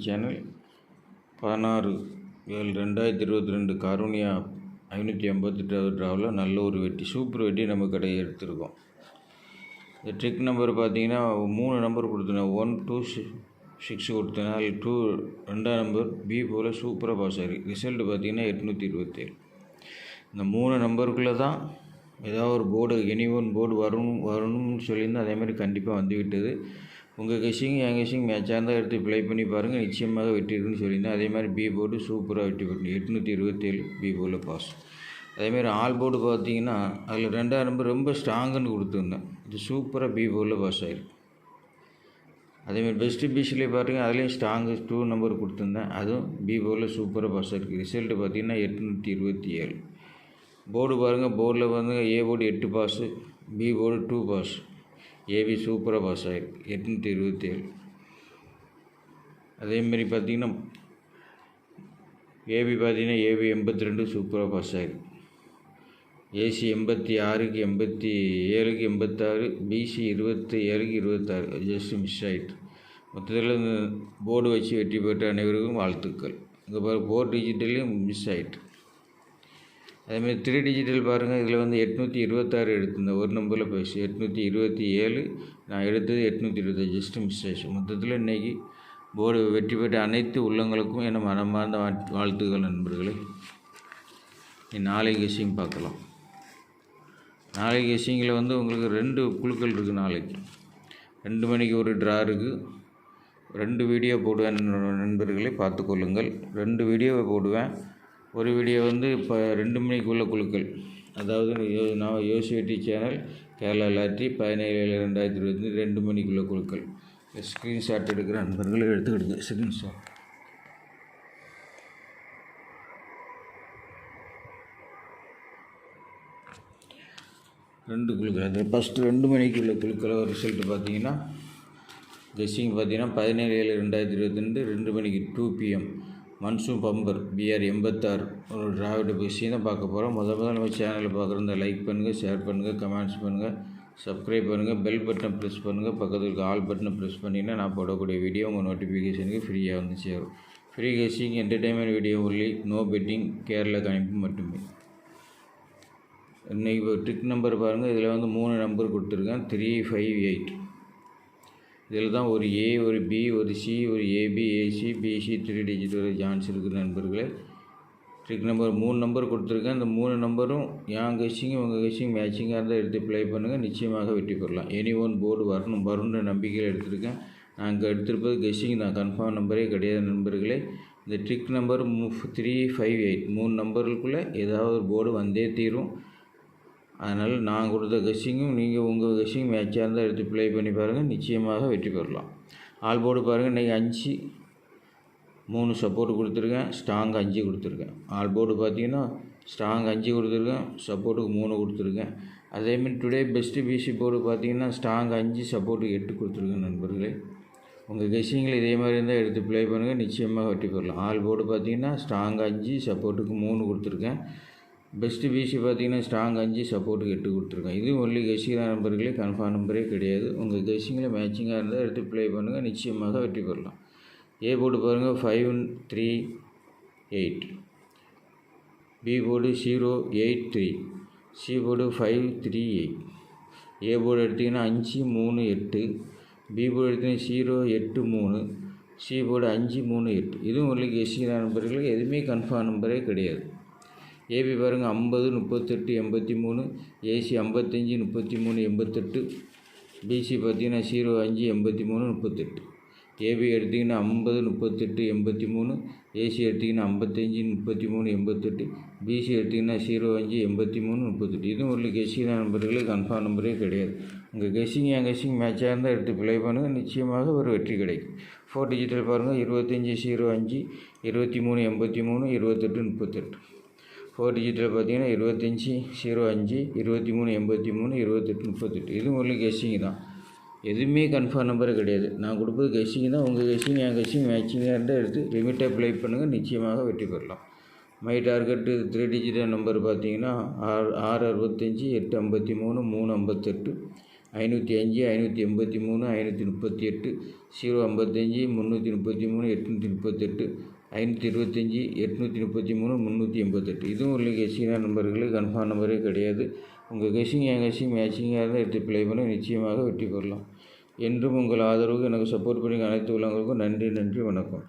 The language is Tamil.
சேனல் 16/7/2022 காரூனியா 588வது ட்ராவில் நல்ல ஒரு வெட்டி, சூப்பர் வெட்டி நம்ம கடையை எடுத்திருக்கோம். இந்த ட்ரிக் நம்பர் பார்த்தீங்கன்னா 3 நம்பர் கொடுத்தேன். 1 2 6 கொடுத்தேன். அதில் 2ஆம் நம்பர் பி போல் சூப்பராக பாஸ் ஆகிருக்கு. ரிசல்ட் பார்த்தீங்கன்னா 827. இந்த 3 நம்பருக்குள்ளே தான் ஏதாவது ஒரு போர்டு, எனி ஒன் போர்டு வரணும்னு சொல்லியிருந்தால் அதேமாதிரி கண்டிப்பாக வந்து விட்டது. உங்கள் கெஸ்ஸிங் என் கெஸ்ஸிங் மேட்சாக இருந்தால் எடுத்து ப்ளே பண்ணி பாருங்கள், நிச்சயமாக வெற்றி இருக்குன்னு சொல்லியிருந்தேன். அதேமாதிரி பி போர்டு சூப்பராக வெற்றி பெற்று 827 பி போர்டில் பாஸ். அதேமாதிரி ஆல் போர்டு பார்த்தீங்கன்னா அதில் 2ஆம் நம்பர் ரொம்ப ஸ்ட்ராங்குன்னு கொடுத்துருந்தேன். இது சூப்பராக பி போர்டில் பாஸ் ஆகிருக்கு. அதேமாதிரி பெஸ்ட்டு பிசிலே பாருங்கள், அதுலேயும் ஸ்ட்ராங்கு 2 நம்பர் கொடுத்துருந்தேன், அதுவும் பி போர்டில் சூப்பராக பாஸ் ஆகிருக்கு. ரிசல்ட்டு பார்த்தீங்கன்னா 827. போர்டு பாருங்கள், போர்டில் வந்து A board 8 pass, B board 2 pass, AB சூப்பராக பாஸ் ஆகிருக்கு 827. அதேமாரி பார்த்திங்கன்னா ஏபி 82 சூப்பராக பாஸ் ஆகிருக்கு. ஏசி 86க்கு 87க்கு 86, பிசி 27க்கு 26 ஜஸ்ட்டு மிஸ் ஆகிட்டு. மொத்தத்தில் இந்த போர்டு வச்சு வெற்றி பெற்ற அனைவருக்கும் வாழ்த்துக்கள். இங்கே பாருங்கள் 4 டிஜிட்டல்லையும் மிஸ் ஆகிட்டு. அதேமாதிரி 3 டிஜிட்டல் பாருங்கள், இதில் வந்து 826 எடுத்திருந்தேன், ஒரு நம்பரில் போயிடுச்சு 827. நான் எடுத்தது 820, ஜஸ்ட்டு மிஸ் ஆகிடுச்சு. மொத்தத்தில் இன்றைக்கி போர்டு வெற்றி பெற்ற அனைத்து உள்ளங்களுக்கும் என மனமார்ந்த வாழ்த்துக்கள் நண்பர்களே. நாளைக்கு கெஸ்ஸிங் பார்க்கலாம். நாளைக்கு கெஸ்ஸிங்கில் வந்து உங்களுக்கு 2 குழுக்கள் இருக்குது. நாளைக்கு 2 மணிக்கு ஒரு ட்ரா இருக்குது. 2 வீடியோ போடுவேன் நண்பர்களை பார்த்துக்கொள்ளுங்கள். 2 வீடியோவை போடுவேன். ஒரு வீடியோ வந்து இப்போ 2 மணிக்குள்ள குழுக்கள், அதாவது நான் யோசிவெட்டி சேனல் கேரளா லாட்ரி 17/7/2022 2 மணிக்குள்ள குழுக்கள். ஸ்க்ரீன்ஷாட் எடுக்கிற நண்பர்களை எடுத்துக்கிடுங்க. ஸ்க்ரீன்ஷாட் ரெண்டு குழுக்கள். அது ஃபஸ்ட்டு 2 மணிக்குள்ள குழுக்களை ரிசல்ட்டு பார்த்தீங்கன்னா கெஸ்ஸிங் பார்த்தீங்கன்னா 17/7/2022 2 மணிக்கு 2 PM மன்சூன் பம்பர் பிஆர் 86 ஒரு டிராவிட் கெஸ்ஸிங் தான் பார்க்க போகிறோம். முதல்ல நம்ம சேனலில் பார்க்குறத லைக் பண்ணுங்கள், ஷேர் பண்ணுங்கள், கமெண்ட்ஸ் பண்ணுங்கள், சப்ஸ்கிரைப் பண்ணுங்கள், பெல் பட்டனை ப்ரெஸ் பண்ணுங்கள், பக்கத்தில் இருக்க ஆல் பட்டனை ப்ரெஸ் பண்ணிங்கன்னா நான் போடக்கூடிய வீடியோ உங்கள் நோட்டிஃபிகேஷனுக்கு ஃப்ரீயாக வந்து சேரும். Free guessing entertainment video only, no betting, Kerala கணிப்பு மட்டுமே. இன்றைக்கி இப்போ ட்ரிக் நம்பர் பாருங்கள், இதில் வந்து 3 நம்பர் கொடுத்துருக்கேன். 3 5 8. இதில் தான் ஒரு ஏ, ஒரு பி, ஒரு சி, ஒரு ஏபி, ஏசி, பிசி 3 டிஜிட் வரை சான்ஸ் இருக்குது நண்பர்களே. ட்ரிக் நம்பர் 3 நம்பர் கொடுத்துருக்கேன். இந்த 3 நம்பரும் என் கெஸ்ஸிங்கும் உங்கள் கெஸ்ஸிங் மேட்சிங்காக இருந்தால் எடுத்து ப்ளே பண்ணுங்கள், நிச்சயமாக வெற்றி பெறலாம். எனி ஒன் போர்டு வரும்ன்ற நம்பிக்கையில் எடுத்திருக்கேன். நான் இங்கே எடுத்திருப்பது கெஸ்ஸிங் தான், கன்ஃபார்ம் நம்பரே கிடையாது நண்பர்களே. இந்த ட்ரிக் நம்பர் 3 5 8 3 நம்பருக்குள்ளே ஏதாவது ஒரு போர்டு வந்தே தீரும். அதனால் நான் கொடுத்த கெஸ்ஸிங்கும் நீங்கள் உங்கள் கெஸ்ஸிங் மேட்சாக இருந்தால் எடுத்து ப்ளே பண்ணி பாருங்கள், நிச்சயமாக வெற்றி பெறலாம். ஆல் போர்டு பாருங்கள், இன்றைக்கி 5 3 சப்போர்ட் கொடுத்துருக்கேன், ஸ்ட்ராங் 5 கொடுத்துருக்கேன். ஆல் போர்டு பார்த்தீங்கன்னா ஸ்ட்ராங் 5 கொடுத்துருக்கேன், சப்போர்ட்டுக்கு 3 கொடுத்துருக்கேன். அதேமாதிரி டுடே பெஸ்ட்டு பிசி போர்டு பார்த்தீங்கன்னா ஸ்ட்ராங் 5 சப்போர்ட்டுக்கு 8 கொடுத்துருக்கேன் நண்பர்களே. உங்கள் கெஸ்ஸிங்கில் இதே மாதிரி இருந்தால் எடுத்து ப்ளே பண்ணுங்கள், நிச்சயமாக வெற்றி பெறலாம். ஆல் போர்டு பார்த்தீங்கன்னா ஸ்ட்ராங் 5 சப்போர்ட்டுக்கு 3 கொடுத்துருக்கேன். பெஸ்ட்டு பிசி பார்த்தீங்கன்னா ஸ்ட்ராங் 5 சப்போர்ட்டுக்கு 8 கொடுத்துருக்கேன். இதுவும் ஒன்லி கெஸ்ஸிங் நண்பர்களே, கன்ஃபார்ம் நம்பரே கிடையாது. உங்கள் கெஸ்ஸிங்கில் மேட்சிங்காக இருந்தால் எடுத்து ப்ளே பண்ணுங்கள், நிச்சயமாக வெற்றி பெறலாம். ஏ போர்டு பாருங்கள் 5 3 8, B board 0 8 3, C board 5 3 8. A board எடுத்திங்கன்னா 5 3 8, பி போர்டு எடுத்திங்கன்னா 0 8 3, சி போர்டு 5 3 8. இதுவும் ஒன்லி கெஸ்ஸிங் நண்பர்களே, எதுவுமே கன்ஃபார்ம் நம்பரே கிடையாது. ஏபி பாருங்கள் 50 38 83, ஏசி 55 33 88, பிசி பார்த்தீங்கன்னா 05 83 38. ஏபி எடுத்திங்கன்னா 50 38 83, ஏசி எடுத்திங்கன்னா 55 33 88, பிசி எடுத்திங்கன்னா 05 83 38. இதுவும் ஒரு கெஸ்ஸிங் நம்பர்களே, கன்ஃபார்ம் நம்பரே கிடையாது. உங்கள் கெஸ்ஸிங் என் கெஸ்ஸிங் மேட்சாக இருந்தால் எடுத்து ப்ளே பண்ணுங்கள், நிச்சயமாக ஒரு வெற்றி கிடைக்கும். 4 டிஜிட்டல் பாருங்கள் 25 05 23 83 28 38. 4 டிஜிட்டில் பார்த்தீங்கன்னா 25 05 23 83 28 38. இதுவும் ஒரு கெஸ்ஸிங் தான், எதுவுமே கன்ஃபார்ம் நம்பரே கிடையாது. நான் கொடுப்பது கெஸ்ஸிங் தான். உங்கள் கெஸ்ஸிங் என் கெஸ்ஸிங் மேட்சிங்காக இருந்தால் எடுத்து லிமிட்டாக ப்ளே பண்ணுங்கள், நிச்சயமாக வெற்றி பெறலாம். மை டார்கெட்டு 3 டிஜிட்டல் நம்பர் பார்த்தீங்கன்னா 6 65 8 53 3 58, 505, 583, 538, 055, 333, 838, 525, 833, 388. இதுவும் உள்ள கெஸ்ஸிங்கான நம்பர்களுக்கு கன்ஃபார்ம் நம்பரே கிடையாது. உங்கள் கெஸ்ஸிங் என் கெஸ்ஸிங் மேட்சிங்காக இருந்தால் எடுத்து ப்ளே பண்ணி நிச்சயமாக வெற்றி பெறலாம். என்றும் உங்கள் ஆதரவுக்கு எனக்கு சப்போர்ட் பண்ணி அனைத்து உள்ளவங்களுக்கும் நன்றி, வணக்கம்.